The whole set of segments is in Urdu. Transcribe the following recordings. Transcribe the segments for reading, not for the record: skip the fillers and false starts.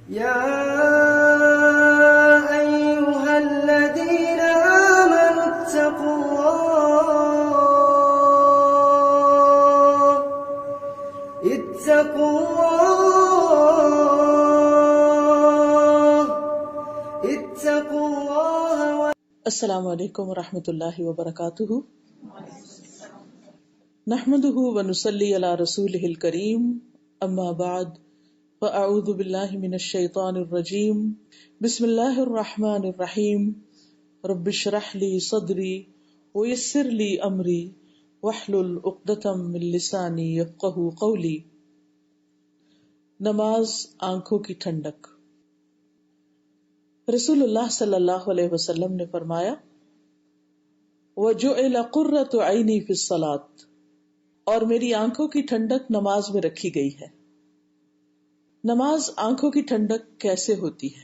يا أيها الذين آمنوا اتقوا الله. السلام علیکم ورحمۃ اللہ وبرکاتہ. نحمده ونصلی علی رسولہ الکریم، اما بعد فاعوذ باللہ من الشیطان الرجیم. بسم اللہ الرحمن الرحیم. رب اشرح لی صدری ویسر لی امری واحلل عقدۃ من لسانی یفقہوا قولی. نماز آنکھوں کی ٹھنڈک. رسول اللہ صلی اللہ علیہ وسلم نے فرمایا، وَجُعِلَ قُرَّةُ عَيْنِي فِي الصَّلَاةِ، اور میری آنکھوں کی ٹھنڈک نماز میں رکھی گئی ہے. نماز آنکھوں کی ٹھنڈک کیسے ہوتی ہے؟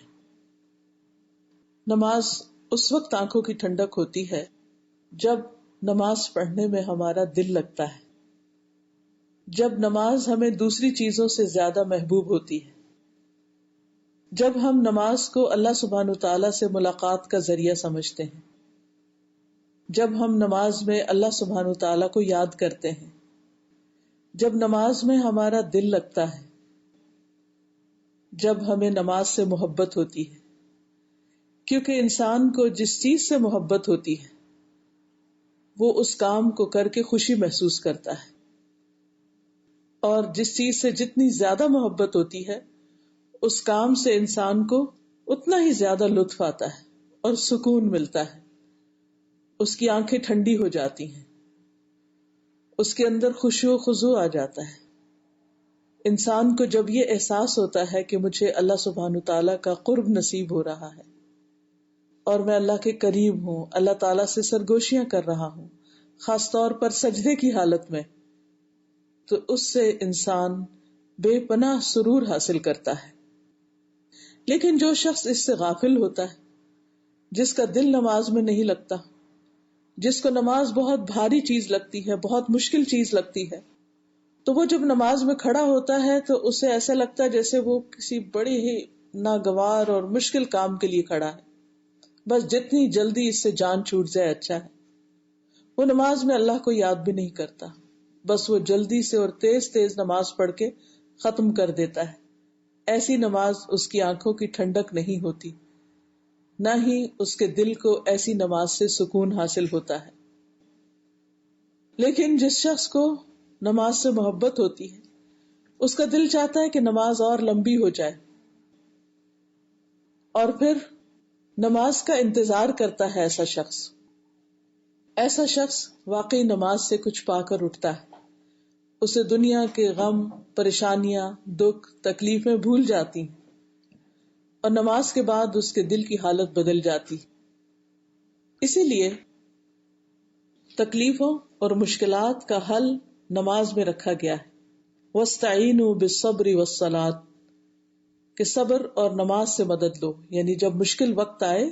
نماز اس وقت آنکھوں کی ٹھنڈک ہوتی ہے جب نماز پڑھنے میں ہمارا دل لگتا ہے، جب نماز ہمیں دوسری چیزوں سے زیادہ محبوب ہوتی ہے، جب ہم نماز کو اللہ سبحانہ وتعالی سے ملاقات کا ذریعہ سمجھتے ہیں، جب ہم نماز میں اللہ سبحانہ وتعالی کو یاد کرتے ہیں، جب نماز میں ہمارا دل لگتا ہے، جب ہمیں نماز سے محبت ہوتی ہے. کیونکہ انسان کو جس چیز سے محبت ہوتی ہے وہ اس کام کو کر کے خوشی محسوس کرتا ہے، اور جس چیز سے جتنی زیادہ محبت ہوتی ہے اس کام سے انسان کو اتنا ہی زیادہ لطف آتا ہے اور سکون ملتا ہے. اس کی آنکھیں ٹھنڈی ہو جاتی ہیں، اس کے اندر خشوع و خضوع آ جاتا ہے. انسان کو جب یہ احساس ہوتا ہے کہ مجھے اللہ سبحانہ تعالیٰ کا قرب نصیب ہو رہا ہے اور میں اللہ کے قریب ہوں، اللہ تعالیٰ سے سرگوشیاں کر رہا ہوں، خاص طور پر سجدے کی حالت میں، تو اس سے انسان بے پناہ سرور حاصل کرتا ہے. لیکن جو شخص اس سے غافل ہوتا ہے، جس کا دل نماز میں نہیں لگتا، جس کو نماز بہت بھاری چیز لگتی ہے، بہت مشکل چیز لگتی ہے، تو وہ جب نماز میں کھڑا ہوتا ہے تو اسے ایسا لگتا ہے جیسے وہ کسی بڑی ہی ناگوار اور مشکل کام کے لیے کھڑا ہے، بس جتنی جلدی اس سے جان چھوٹ جائے اچھا ہے. وہ نماز میں اللہ کو یاد بھی نہیں کرتا، بس وہ جلدی سے اور تیز تیز نماز پڑھ کے ختم کر دیتا ہے. ایسی نماز اس کی آنکھوں کی ٹھنڈک نہیں ہوتی، نہ ہی اس کے دل کو ایسی نماز سے سکون حاصل ہوتا ہے. لیکن جس شخص کو نماز سے محبت ہوتی ہے، اس کا دل چاہتا ہے کہ نماز اور لمبی ہو جائے، اور پھر نماز کا انتظار کرتا ہے. ایسا شخص واقعی نماز سے کچھ پا کر اٹھتا ہے. اسے دنیا کے غم، پریشانیاں، دکھ، تکلیفیں بھول جاتی ہیں، اور نماز کے بعد اس کے دل کی حالت بدل جاتی. اسی لیے تکلیفوں اور مشکلات کا حل نماز میں رکھا گیا ہے. وَاسْتَعِينُوا بِالصَّبْرِ وَالصَّلَاةِ، کہ صبر اور نماز سے مدد لو. یعنی جب مشکل وقت آئے،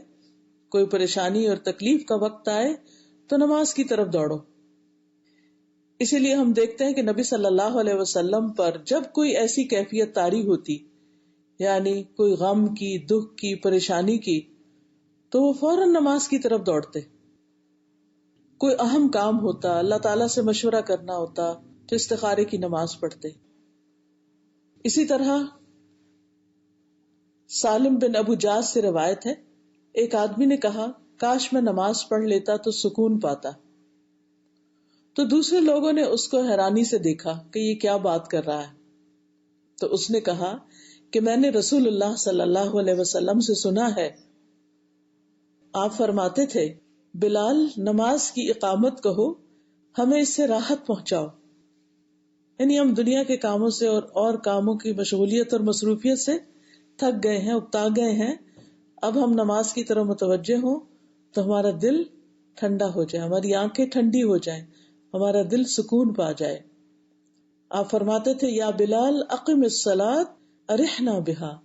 کوئی پریشانی اور تکلیف کا وقت آئے تو نماز کی طرف دوڑو. اسی لیے ہم دیکھتے ہیں کہ نبی صلی اللہ علیہ وسلم پر جب کوئی ایسی کیفیت طاری ہوتی، یعنی کوئی غم کی، دکھ کی، پریشانی کی، تو وہ فوراً نماز کی طرف دوڑتے. کوئی اہم کام ہوتا، اللہ تعالیٰ سے مشورہ کرنا ہوتا، تو استخارے کی نماز پڑھتے. اسی طرح سالم بن ابو جاز سے روایت ہے، ایک آدمی نے کہا، کاش میں نماز پڑھ لیتا تو سکون پاتا. تو دوسرے لوگوں نے اس کو حیرانی سے دیکھا کہ یہ کیا بات کر رہا ہے. تو اس نے کہا کہ میں نے رسول اللہ صلی اللہ علیہ وسلم سے سنا ہے، آپ فرماتے تھے، بلال نماز کی اقامت کہو، ہمیں اس سے راحت پہنچاؤ. یعنی ہم دنیا کے کاموں سے اور کاموں کی مشغولیت اور مصروفیت سے تھک گئے ہیں، اکتا گئے ہیں. اب ہم نماز کی طرف متوجہ ہوں تو ہمارا دل ٹھنڈا ہو جائے، ہماری آنکھیں ٹھنڈی ہو جائیں، ہمارا دل سکون پا جائے. آپ فرماتے تھے، یا بلال اقم الصلاۃ ارحنا بہا،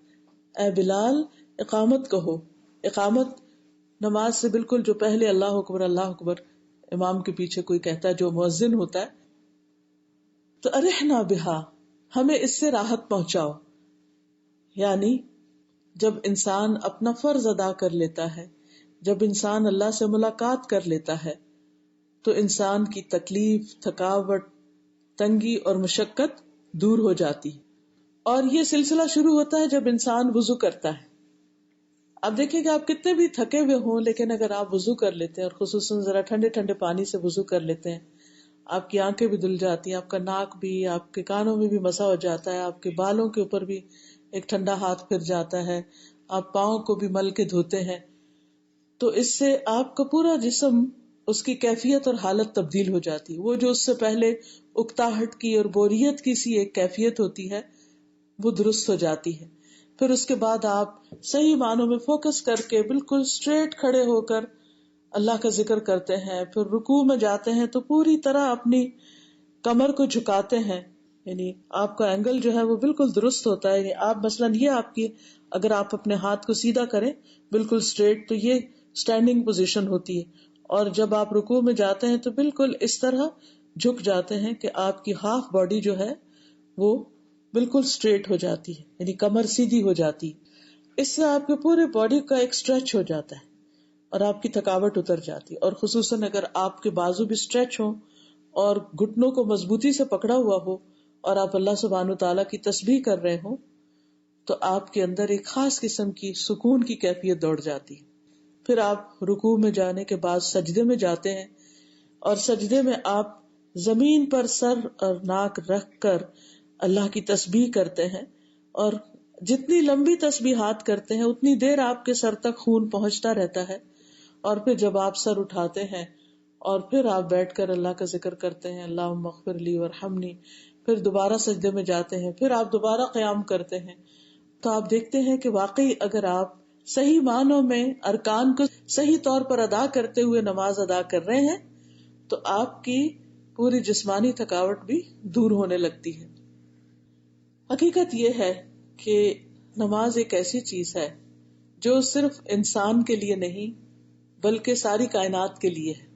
اے بلال اقامت کہو. اقامت نماز سے بالکل جو پہلے اللہ اکبر اللہ اکبر امام کے پیچھے کوئی کہتا ہے، جو مؤذن ہوتا ہے، تو ارحنا بہا، ہمیں اس سے راحت پہنچاؤ. یعنی جب انسان اپنا فرض ادا کر لیتا ہے، جب انسان اللہ سے ملاقات کر لیتا ہے، تو انسان کی تکلیف، تھکاوٹ، تنگی اور مشقت دور ہو جاتی ہے. اور یہ سلسلہ شروع ہوتا ہے جب انسان وضو کرتا ہے. اب دیکھیں کہ آپ کتنے بھی تھکے ہوئے ہوں، لیکن اگر آپ وضو کر لیتے ہیں، اور خصوصاً ذرا ٹھنڈے ٹھنڈے پانی سے وضو کر لیتے ہیں، آپ کی آنکھیں بھی دھل جاتی ہیں، آپ کا ناک بھی، آپ کے کانوں میں بھی مسا ہو جاتا ہے، آپ کے بالوں کے اوپر بھی ایک ٹھنڈا ہاتھ پھر جاتا ہے، آپ پاؤں کو بھی مل کے دھوتے ہیں، تو اس سے آپ کا پورا جسم، اس کی کیفیت اور حالت تبدیل ہو جاتی ہے. وہ جو اس سے پہلے اکتاہٹ کی اور بوریت کی سی ایک کیفیت ہوتی ہے، وہ درست ہو جاتی ہے. پھر اس کے بعد آپ صحیح معنوں میں فوکس کر کے بالکل اسٹریٹ کھڑے ہو کر اللہ کا ذکر کرتے ہیں. پھر رکوع میں جاتے ہیں تو پوری طرح اپنی کمر کو جھکاتے ہیں، یعنی آپ کا اینگل جو ہے وہ بالکل درست ہوتا ہے. یعنی آپ مثلاً یہ آپ کی، اگر آپ اپنے ہاتھ کو سیدھا کریں بالکل اسٹریٹ، تو یہ اسٹینڈنگ پوزیشن ہوتی ہے. اور جب آپ رکوع میں جاتے ہیں تو بالکل اس طرح جھک جاتے ہیں کہ آپ کی ہاف باڈی جو ہے وہ بالکل اسٹریٹ ہو جاتی ہے، یعنی کمر سیدھی ہو جاتی. اس سے آپ کے پورے باڈی کا ایک اسٹریچ ہو جاتا ہے اور آپ کی تھکاوٹ اتر جاتی ہے. اور خصوصاً اگر آپ کے بازو بھی اسٹریچ ہوں اور گھٹنوں کو مضبوطی سے پکڑا ہوا ہو اور آپ اللہ سبحانہ تعالیٰ کی تسبیح کر رہے ہوں، تو آپ کے اندر ایک خاص قسم کی سکون کی کیفیت دوڑ جاتی ہے. پھر آپ رکوع میں جانے کے بعد سجدے میں جاتے ہیں، اور سجدے میں آپ زمین پر سر اور ناک رکھ کر اللہ کی تسبیح کرتے ہیں. اور جتنی لمبی تسبیحات کرتے ہیں اتنی دیر آپ کے سر تک خون پہنچتا رہتا ہے. اور پھر جب آپ سر اٹھاتے ہیں اور پھر آپ بیٹھ کر اللہ کا ذکر کرتے ہیں، اللہم اغفر لی وارحمنی، پھر دوبارہ سجدے میں جاتے ہیں، پھر آپ دوبارہ قیام کرتے ہیں، تو آپ دیکھتے ہیں کہ واقعی اگر آپ صحیح معنوں میں ارکان کو صحیح طور پر ادا کرتے ہوئے نماز ادا کر رہے ہیں تو آپ کی پوری جسمانی تھکاوٹ بھی دور ہونے لگتی ہے. حقیقت یہ ہے کہ نماز ایک ایسی چیز ہے جو صرف انسان کے لیے نہیں بلکہ ساری کائنات کے لیے ہے.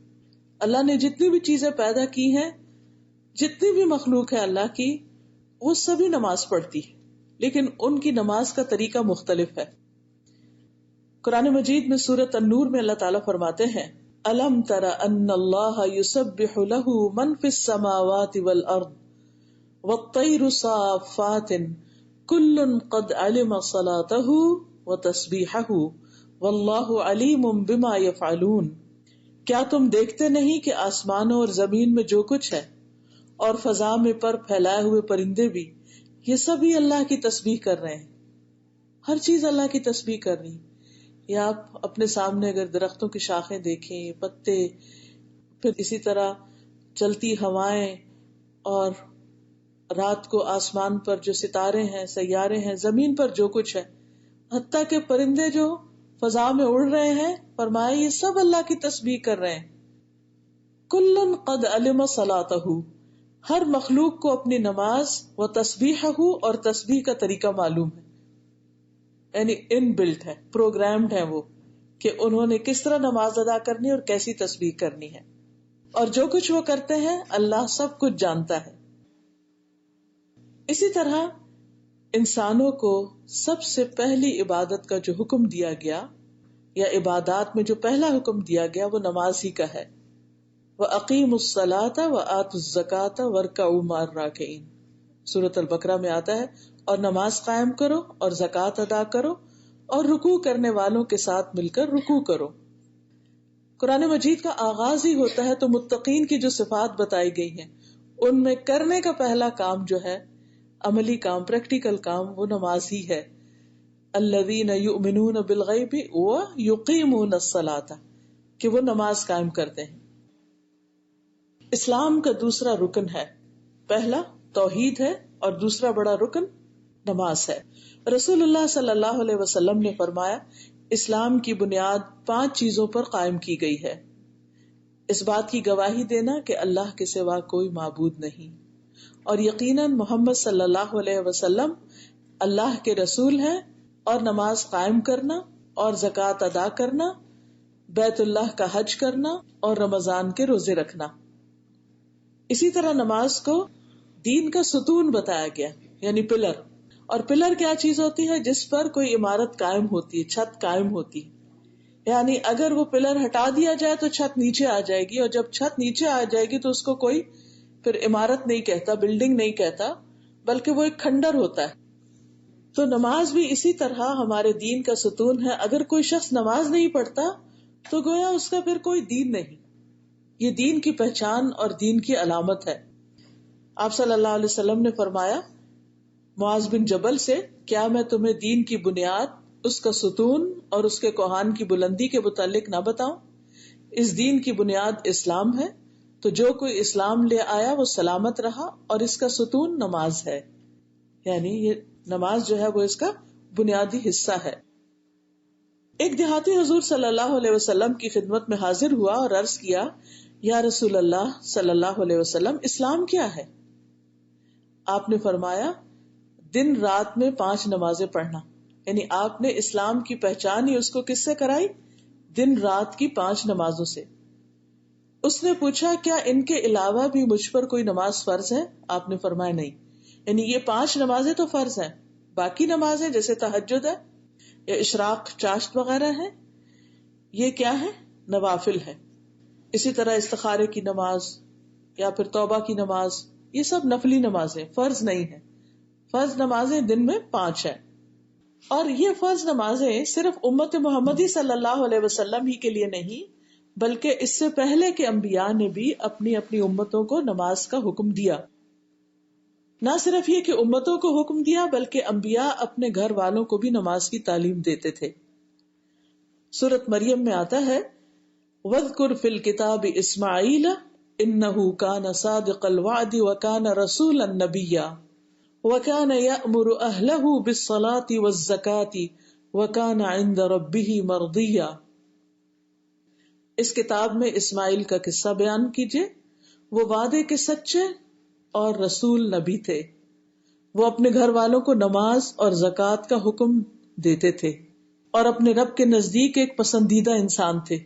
اللہ نے جتنی بھی چیزیں پیدا کی ہیں، جتنی بھی مخلوق ہے اللہ کی، وہ سبھی نماز پڑھتی ہے، لیکن ان کی نماز کا طریقہ مختلف ہے. قرآن مجید میں سورۃ النور میں اللہ تعالیٰ فرماتے ہیں، أَلَمْ تَرَ أَنَّ اللَّهَ يُسَبِّحُ لَهُ مَنْ فِي السَّمَاوَاتِ وَالْأَرْضِ وَالطَّيْرُ صَافَّاتٍ كُلٌّ قَدْ عَلِمَ صَلَاتَهُ وَتَسْبِيحَهُ وَاللَّهُ عَلِيمٌ بِمَا يَفْعَلُونَ. کیا تم دیکھتے نہیں کہ آسمانوں اور زمین میں جو کچھ ہے اور فضا میں پر پھیلائے ہوئے پرندے بھی، یہ سبھی اللہ کی تسبیح کر رہے ہیں. ہر چیز اللہ کی تسبیح کر رہی. یا آپ اپنے سامنے اگر درختوں کی شاخیں دیکھیں، پتے، پھر اسی طرح چلتی ہوائیں، اور رات کو آسمان پر جو ستارے ہیں، سیارے ہیں، زمین پر جو کچھ ہے، حتیٰ کہ پرندے جو فضا میں اڑ رہے ہیں، فرمایا یہ سب اللہ کی تسبیح کر رہے ہیں. کلن قد علم صلاتہ، ہر مخلوق کو اپنی نماز و تسبیحہ اور تسبیح کا طریقہ معلوم ہے، یعنی ان بلٹ ہے، پروگرامڈ ہے وہ، کہ انہوں نے کس طرح نماز ادا کرنی اور کیسی تسبیح کرنی ہے. اور جو کچھ وہ کرتے ہیں اللہ سب کچھ جانتا ہے. اسی طرح انسانوں کو سب سے پہلی عبادت کا جو حکم دیا گیا، یا عبادات میں جو پہلا حکم دیا گیا، وہ نماز ہی کا ہے. وَأَقِيمُوا الصَّلَاةَ وَآتُوا الزَّكَاةَ وَارْكَعُوا مَعَ الرَّاكِعِينَ. سورۃ البقرہ میں آتا ہے، اور نماز قائم کرو اور زکوٰۃ ادا کرو اور رکوع کرنے والوں کے ساتھ مل کر رکوع کرو. قرآن مجید کا آغاز ہی ہوتا ہے تو متقین کی جو صفات بتائی گئی ہیں ان میں کرنے کا پہلا کام جو ہے، عملی کام، پریکٹیکل کام، وہ نماز ہی ہے. الذین یؤمنون بالغیب ویقیمون الصلاۃ، کہ وہ نماز قائم کرتے ہیں. اسلام کا دوسرا رکن ہے، پہلا توحید ہے اور دوسرا بڑا رکن نماز ہے. رسول اللہ صلی اللہ علیہ وسلم نے فرمایا، اسلام کی بنیاد 5 چیزوں پر قائم کی گئی ہے. اس بات کی گواہی دینا کہ اللہ کے سوا کوئی معبود نہیں، اور یقیناً محمد صلی اللہ علیہ وسلم اللہ کے رسول ہیں، اور نماز قائم کرنا اور زکوٰۃ ادا کرنا، بیت اللہ کا حج کرنا اور رمضان کے روزے رکھنا. اسی طرح نماز کو دین کا ستون بتایا گیا، یعنی پلر، اور پلر کیا چیز ہوتی ہے؟ جس پر کوئی عمارت قائم ہوتی ہے، چھت قائم ہوتی ہے. یعنی اگر وہ پلر ہٹا دیا جائے تو چھت نیچے آ جائے گی، اور جب چھت نیچے آ جائے گی تو اس کو کوئی پھر عمارت نہیں کہتا، بلڈنگ نہیں کہتا، بلکہ وہ ایک کھنڈر ہوتا ہے. تو نماز بھی اسی طرح ہمارے دین کا ستون ہے. اگر کوئی شخص نماز نہیں پڑھتا تو گویا اس کا پھر کوئی دین نہیں. یہ دین کی پہچان اور دین کی علامت ہے. آپ صلی اللہ علیہ وسلم نے فرمایا معاذ بن جبل سے، کیا میں تمہیں دین کی بنیاد، اس کا ستون اور اس کے کوہان کی بلندی کے متعلق نہ بتاؤں؟ اس دین کی بنیاد اسلام ہے، تو جو کوئی اسلام لے آیا وہ سلامت رہا، اور اس کا ستون نماز ہے. یعنی یہ نماز جو ہے وہ اس کا بنیادی حصہ ہے. ایک دیہاتی حضور صلی اللہ علیہ وسلم کی خدمت میں حاضر ہوا اور عرض کیا، یا رسول اللہ صلی اللہ علیہ وسلم، اسلام کیا ہے؟ آپ نے فرمایا، دن رات میں 5 نمازیں پڑھنا. یعنی آپ نے اسلام کی پہچان ہی اس کو کس سے کرائی؟ دن رات کی 5 نمازوں سے. اس نے پوچھا، کیا ان کے علاوہ بھی مجھ پر کوئی نماز فرض ہے؟ آپ نے فرمایا نہیں. یعنی یہ 5 نمازیں تو فرض ہیں، باقی نمازیں جیسے تہجد ہے یا اشراق چاشت وغیرہ ہے، یہ کیا ہے؟ نوافل ہے. اسی طرح استخارے کی نماز یا پھر توبہ کی نماز، یہ سب نفلی نمازیں، فرض نہیں ہے. فرض نمازیں دن میں 5 ہیں. اور یہ فرض نمازیں صرف امت محمدی صلی اللہ علیہ وسلم ہی کے لیے نہیں، بلکہ اس سے پہلے کے انبیاء نے بھی اپنی اپنی امتوں کو نماز کا حکم دیا. نہ صرف یہ کہ امتوں کو حکم دیا، بلکہ انبیاء اپنے گھر والوں کو بھی نماز کی تعلیم دیتے تھے. سورۃ مریم میں آتا ہے، وَاذْكُرْ فِي الْكِتَابِ إِسْمَاعِيلَ إِنَّهُ كَانَ صَادِقَ الْوَعْدِ وَكَانَ رَسُولًا نَبِيًّا وَكَانَ يَأْمُرُ أَهْلَهُ بِالصَّلَاةِ وَالزَّكَاةِ وَكَانَ عِندَ رَبِّهِ مَرْضِيًّا. اس کتاب میں اسماعیل کا قصہ بیان کیجئے، وہ وعدے کے سچے اور رسول نبی تھے. وہ اپنے گھر والوں کو نماز اور زکوٰۃ کا حکم دیتے تھے اور اپنے رب کے نزدیک ایک پسندیدہ انسان تھے.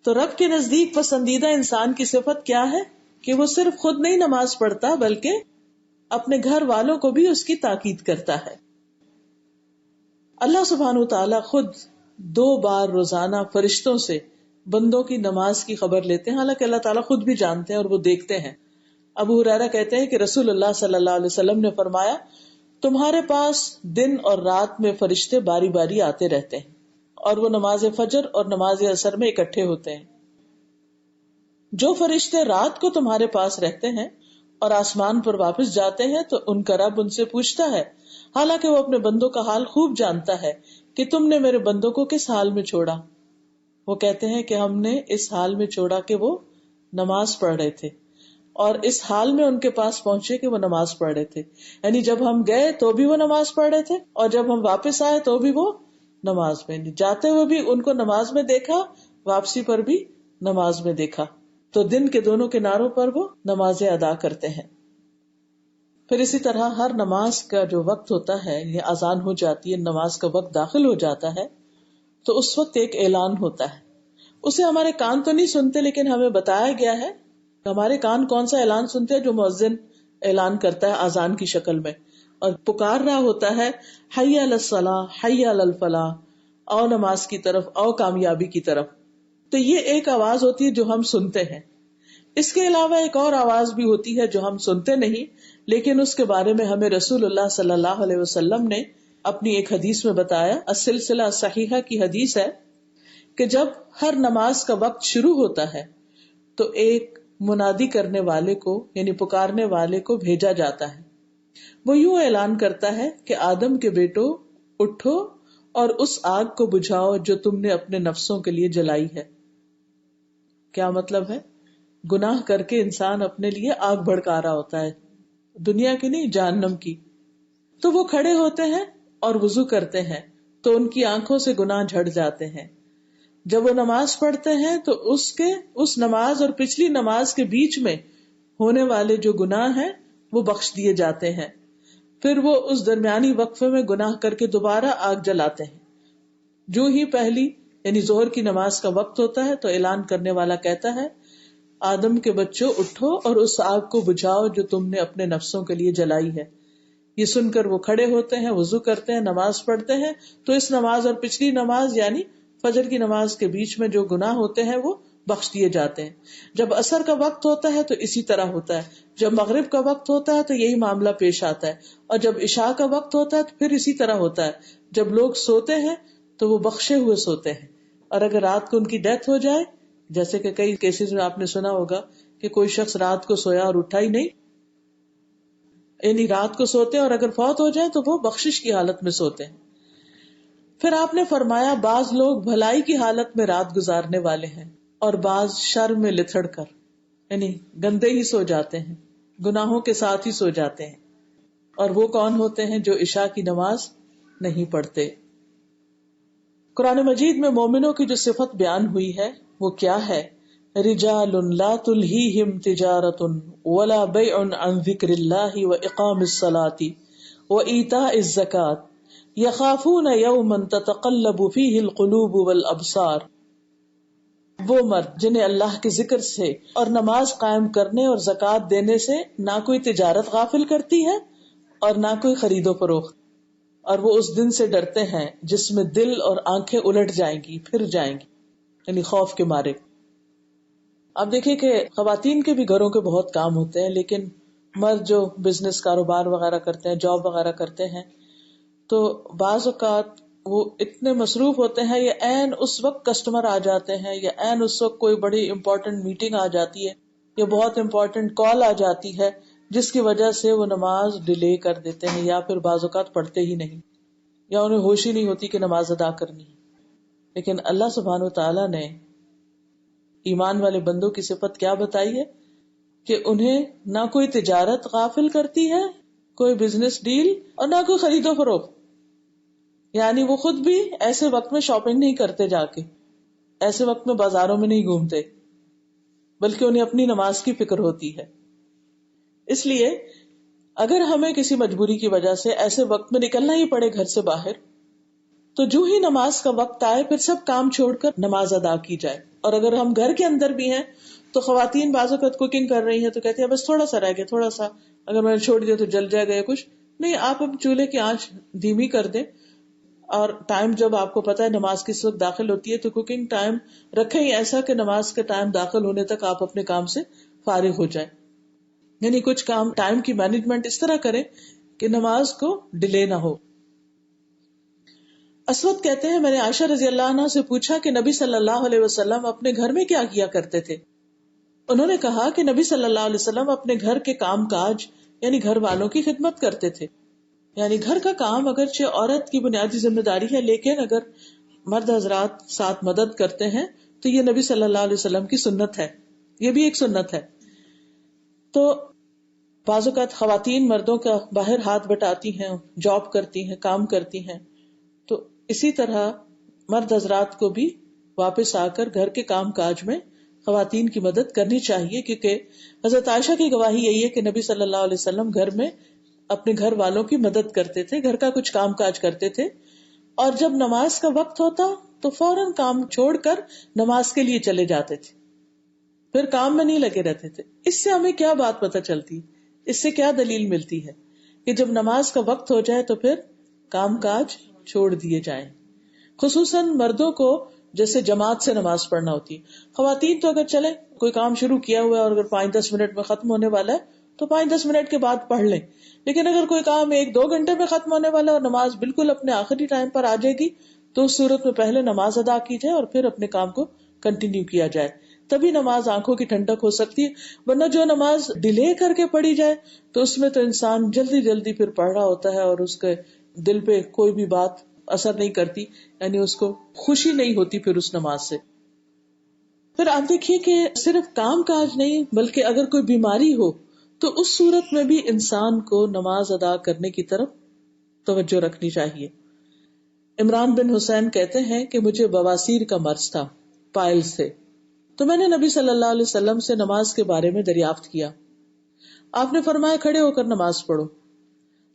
تو رب کے نزدیک پسندیدہ انسان کی صفت کیا ہے؟ کہ وہ صرف خود نہیں نماز پڑھتا بلکہ اپنے گھر والوں کو بھی اس کی تاکید کرتا ہے. اللہ سبحانہ وتعالی خود 2 بار روزانہ فرشتوں سے بندوں کی نماز کی خبر لیتے ہیں، حالانکہ اللہ تعالیٰ خود بھی جانتے ہیں اور وہ دیکھتے ہیں. ابو ہریرہ کہتے ہیں کہ رسول اللہ صلی اللہ علیہ وسلم نے فرمایا، تمہارے پاس دن اور رات میں فرشتے باری باری آتے رہتے ہیں، اور وہ نماز فجر اور نماز عصر میں اکٹھے ہوتے ہیں. جو فرشتے رات کو تمہارے پاس رہتے ہیں اور آسمان پر واپس جاتے ہیں تو ان کا رب ان سے پوچھتا ہے، حالانکہ وہ اپنے بندوں کا حال خوب جانتا ہے، کہ تم نے میرے بندوں کو کس حال میں چھوڑا؟ وہ کہتے ہیں کہ ہم نے اس حال میں چھوڑا کہ وہ نماز پڑھ رہے تھے، اور اس حال میں ان کے پاس پہنچے کہ وہ نماز پڑھ رہے تھے. یعنی جب ہم گئے تو بھی وہ نماز پڑھ رہے تھے، اور جب ہم واپس آئے تو بھی وہ نماز میں، جاتے ہوئے بھی ان کو نماز میں دیکھا، واپسی پر بھی نماز میں دیکھا. تو دن کے دونوں کناروں پر وہ نمازیں ادا کرتے ہیں. پھر اسی طرح ہر نماز کا جو وقت ہوتا ہے، یہ اذان ہو جاتی ہے، نماز کا وقت داخل ہو جاتا ہے، تو اس وقت ایک اعلان ہوتا ہے. اسے ہمارے کان تو نہیں سنتے، لیکن ہمیں بتایا گیا ہے کہ ہمارے کان کون سا اعلان سنتے ہیں؟ جو مؤذن اعلان کرتا ہے اذان کی شکل میں، اور پکار رہا ہوتا ہے، حی علی الصلاۃ، حی علی الفلاح، آؤ نماز کی طرف، آؤ کامیابی کی طرف. تو یہ ایک آواز ہوتی ہے جو ہم سنتے ہیں. اس کے علاوہ ایک اور آواز بھی ہوتی ہے جو ہم سنتے نہیں، لیکن اس کے بارے میں ہمیں رسول اللہ صلی اللہ علیہ وسلم نے اپنی ایک حدیث میں بتایا. السلسلہ صحیحہ کی حدیث ہے کہ جب ہر نماز کا وقت شروع ہوتا ہے تو ایک منادی کرنے والے کو، یعنی پکارنے والے کو بھیجا جاتا ہے. وہ یوں اعلان کرتا ہے کہ آدم کے بیٹو اٹھو اور اس آگ کو بجھاؤ جو تم نے اپنے نفسوں کے لیے جلائی ہے. کیا مطلب ہے؟ گناہ کر کے انسان اپنے لیے آگ بھڑکا رہا ہوتا ہے، دنیا کی نہیں، جہنم کی. تو وہ کھڑے ہوتے ہیں اور وضو کرتے ہیں تو ان کی آنکھوں سے گناہ جھڑ جاتے ہیں. جب وہ نماز پڑھتے ہیں تو اس نماز اور پچھلی نماز کے بیچ میں ہونے والے جو گناہ ہیں وہ بخش دیے جاتے ہیں. پھر وہ اس درمیانی وقفے میں گناہ کر کے دوبارہ آگ جلاتے ہیں. جو ہی پہلی یعنی ظہر کی نماز کا وقت ہوتا ہے تو اعلان کرنے والا کہتا ہے، آدم کے بچوں اٹھو اور اس آگ کو بجھاؤ جو تم نے اپنے نفسوں کے لیے جلائی ہے. یہ سن کر وہ کھڑے ہوتے ہیں، وضو کرتے ہیں، نماز پڑھتے ہیں، تو اس نماز اور پچھلی نماز یعنی فجر کی نماز کے بیچ میں جو گناہ ہوتے ہیں وہ بخش دیے جاتے ہیں. جب عصر کا وقت ہوتا ہے تو اسی طرح ہوتا ہے، جب مغرب کا وقت ہوتا ہے تو یہی معاملہ پیش آتا ہے، اور جب عشاء کا وقت ہوتا ہے تو پھر اسی طرح ہوتا ہے. جب لوگ سوتے ہیں تو وہ بخشے ہوئے سوتے ہیں، اور اگر رات کو ان کی ڈیتھ ہو جائے، جیسے کہ کئی کیسز میں آپ نے سنا ہوگا کہ کوئی شخص رات کو سویا اور اٹھا ہی نہیں، یعنی رات کو سوتے ہیں اور اگر فوت ہو جائے تو وہ بخشش کی حالت میں سوتے ہیں. پھر آپ نے فرمایا بعض لوگ بھلائی کی حالت میں رات گزارنے والے ہیں اور بعض شر میں لتھڑ کر، یعنی گندے ہی سو جاتے ہیں، گناہوں کے ساتھ ہی سو جاتے ہیں. اور وہ کون ہوتے ہیں؟ جو عشاء کی نماز نہیں پڑھتے. قرآن مجید میں مومنوں کی جو صفت بیان ہوئی ہے وہ کیا ہے؟ رجال لا تلہیہم تجارت ولا بیع عن ذکر اللہ واقام الصلاة وایتاء الزکاة یخافون یوما تتقلب فیہ القلوب والابصار. وہ مرد جنہیں اللہ کے ذکر سے اور نماز قائم کرنے اور زکوٰۃ دینے سے نہ کوئی تجارت غافل کرتی ہے اور نہ کوئی خرید و فروخت، اور وہ اس دن سے ڈرتے ہیں جس میں دل اور آنکھیں الٹ جائیں گی، پھر جائیں گی، یعنی خوف کے مارے. اب دیکھیں کہ خواتین کے بھی گھروں کے بہت کام ہوتے ہیں، لیکن مرد جو بزنس کاروبار وغیرہ کرتے ہیں، جاب وغیرہ کرتے ہیں، تو بعض اوقات وہ اتنے مصروف ہوتے ہیں یا عین اس وقت کسٹمر آ جاتے ہیں یا عین اس وقت کوئی بڑی امپورٹنٹ میٹنگ آ جاتی ہے یا بہت امپورٹنٹ کال آ جاتی ہے جس کی وجہ سے وہ نماز ڈیلے کر دیتے ہیں یا پھر بعض اوقات پڑھتے ہی نہیں یا انہیں ہوش ہی نہیں ہوتی کہ نماز ادا کرنی ہے. لیکن اللہ سبحانہ وتعالی نے ایمان والے بندوں کی صفت کیا بتائی ہے کہ انہیں نہ کوئی تجارت غافل کرتی ہے، کوئی بزنس ڈیل، اور نہ کوئی خرید و فروخت. یعنی وہ خود بھی ایسے وقت میں شاپنگ نہیں کرتے، جا کے ایسے وقت میں بازاروں میں نہیں گھومتے، بلکہ انہیں اپنی نماز کی فکر ہوتی ہے. اس لیے اگر ہمیں کسی مجبوری کی وجہ سے ایسے وقت میں نکلنا ہی پڑے گھر سے باہر، تو جو ہی نماز کا وقت آئے پھر سب کام چھوڑ کر نماز ادا کی جائے. اور اگر ہم گھر کے اندر بھی ہیں تو خواتین بعض اوقات کوکنگ کر رہی ہیں تو کہتی ہیں بس تھوڑا سا رہ گیا، تھوڑا سا اگر میں نے چھوڑ دیا تو جل جائے گا یا کچھ نہیں. آپ اب چولہے کی آنچ دھیمی کر دیں، اور ٹائم جب آپ کو پتا ہے نماز کس وقت داخل ہوتی ہے تو کوکنگ ٹائم رکھیں ہی ایسا کہ نماز کا ٹائم داخل ہونے تک آپ اپنے کام سے فارغ ہو جائیں. یعنی کچھ کام ٹائم کی مینجمنٹ اس طرح کریں کہ نماز کو ڈیلے نہ ہو. اسود کہتے ہیں میں نے عائشہ رضی اللہ عنہ سے پوچھا کہ نبی صلی اللہ علیہ وسلم اپنے گھر میں کیا کیا کرتے تھے. انہوں نے کہا کہ نبی صلی اللہ علیہ وسلم اپنے گھر کے کام کاج یعنی گھر والوں کی خدمت کرتے تھے. یعنی گھر کا کام اگرچہ عورت کی بنیادی ذمہ داری ہے، لیکن اگر مرد حضرات ساتھ مدد کرتے ہیں تو یہ نبی صلی اللہ علیہ وسلم کی سنت ہے، یہ بھی ایک سنت ہے. تو بعض اوقات خواتین مردوں کا باہر ہاتھ بٹاتی ہیں، جاب کرتی ہیں، کام کرتی ہیں، تو اسی طرح مرد حضرات کو بھی واپس آ کر گھر کے کام کاج میں خواتین کی مدد کرنی چاہیے، کیونکہ حضرت عائشہ کی گواہی یہی ہے کہ نبی صلی اللہ علیہ وسلم گھر میں اپنے گھر والوں کی مدد کرتے تھے، گھر کا کچھ کام کاج کرتے تھے، اور جب نماز کا وقت ہوتا تو فوراً کام چھوڑ کر نماز کے لیے چلے جاتے تھے، پھر کام میں نہیں لگے رہتے تھے. اس سے ہمیں کیا بات پتہ چلتی ہے، اس سے کیا دلیل ملتی ہے کہ جب نماز کا وقت ہو جائے تو پھر کام کاج چھوڑ دیے جائیں. خصوصاً مردوں کو جیسے جماعت سے نماز پڑھنا ہوتی ہے. خواتین تو اگر چلے کوئی کام شروع کیا ہوا ہے اور اگر 5-10 منٹ میں ختم ہونے والا ہے تو 5-10 منٹ کے بعد پڑھ لیں، لیکن اگر کوئی کام 1-2 گھنٹے میں ختم ہونے والا ہے اور نماز بالکل اپنے آخری ٹائم پر آ جائے گی تو اس صورت میں پہلے نماز ادا کی جائے اور پھر اپنے کام کو کنٹینیو کیا جائے، تبھی نماز آنکھوں کی ٹھنڈک ہو سکتی ہے. ورنہ جو نماز ڈیلے کر کے پڑھی جائے تو اس میں تو انسان جلدی جلدی پھر پڑھ رہا ہوتا ہے اور اس کے دل پہ کوئی بھی بات اثر نہیں کرتی، یعنی اس کو خوشی نہیں ہوتی پھر اس نماز سے. پھر آپ دیکھیے کہ صرف کام کاج نہیں بلکہ اگر کوئی بیماری ہو تو اس صورت میں بھی انسان کو نماز ادا کرنے کی طرف توجہ رکھنی چاہیے. عمران بن حسین کہتے ہیں کہ مجھے بواسیر کا مرض تھا، پائل سے، تو میں نے نبی صلی اللہ علیہ وسلم سے نماز کے بارے میں دریافت کیا. آپ نے فرمایا کھڑے ہو کر نماز پڑھو،